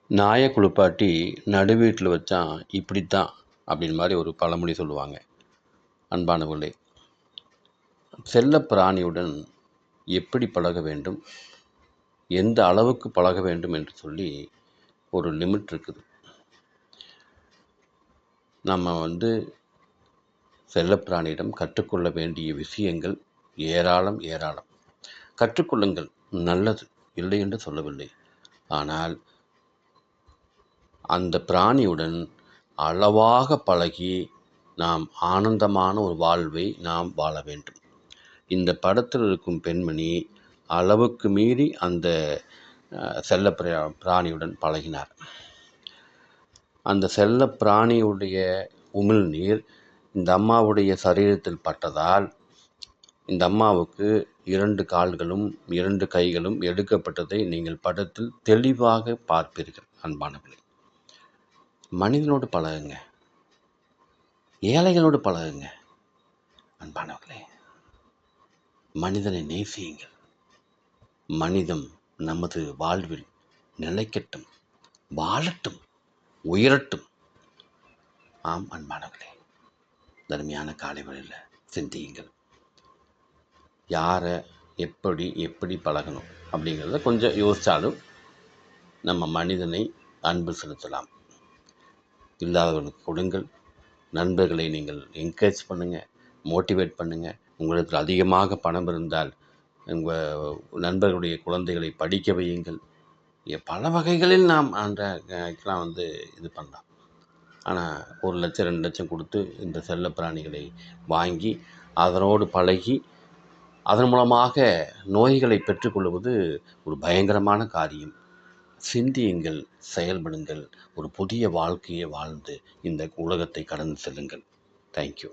நாயை குளிப்பாட்டி நடு வீட்டில் வச்சான் இப்படித்தான் அப்படின்னு மாதிரி ஒரு பழமொழி சொல்லுவாங்க. அன்பானவர்களே, செல்ல பிராணியுடன் எப்படி பழக வேண்டும், எந்த அளவுக்கு பழக வேண்டும் என்று சொல்லி ஒரு லிமிட் இருக்குது. நம்ம செல்லப்பிராணியிடம் கற்றுக்கொள்ள வேண்டிய விஷயங்கள் ஏராளம். கற்றுக்கொள்ளுங்கள், நல்லது, இல்லை என்று சொல்லவில்லை. ஆனால் அந்த பிராணியுடன் அளவாக பழகி நாம் ஆனந்தமான ஒரு வாழ்வை நாம் வாழ வேண்டும். இந்த படத்தில் இருக்கும் பெண்மணி அளவுக்கு மீறி அந்த செல்ல பிராணியுடன் பழகினார். அந்த செல்ல பிராணியுடைய உமிழ்நீர் இந்த அம்மாவுடைய சரீரத்தில் பட்டதால் இந்த அம்மாவுக்கு 2 கால்களும் 2 கைகளும் எடுக்கப்பட்டதை நீங்கள் படத்தில் தெளிவாக பார்ப்பீர்கள். அன்பானவர்களே, மனிதனோடு பழகுங்க, ஏழைகளோடு பழகுங்க. அன்பானவர்களே, மனிதனை நேசியுங்கள். மனிதம் நமது வாழ்வில் நிலைக்கட்டும், வாழட்டும், உயரட்டும். ஆம் அன்பானவர்களே, தர்மையான காலை வேளையில் சிந்தியுங்கள். யாரை எப்படி பழகணும் அப்படிங்கிறத கொஞ்சம் யோசித்தாலும் நம்ம மனிதனை அன்பு செலுத்தலாம். இல்லாதவர்களுக்கு கொடுங்கள். நண்பர்களை நீங்கள் என்கரேஜ் பண்ணுங்கள், மோட்டிவேட் பண்ணுங்கள். உங்களுக்கு அதிகமாக பணம் இருந்தால் உங்கள் நண்பர்களுடைய குழந்தைகளை படிக்க வையுங்கள். பல வகைகளில் நாம் அன்றைக்கெலாம் இது பண்ணலாம். ஆனால் 1 லட்சம் 2 லட்சம் கொடுத்து இந்த செல்ல பிராணிகளை வாங்கி அதனோடு பழகி அதன் மூலமாக நோய்களை பெற்றுக்கொள்வது ஒரு பயங்கரமான காரியம். சிந்தியுங்கள், செயல்படுங்கள், ஒரு புதிய வாழ்க்கையை வாழ்ந்து இந்த உலகத்தை கடந்து செல்லுங்கள். தேங்க்யூ.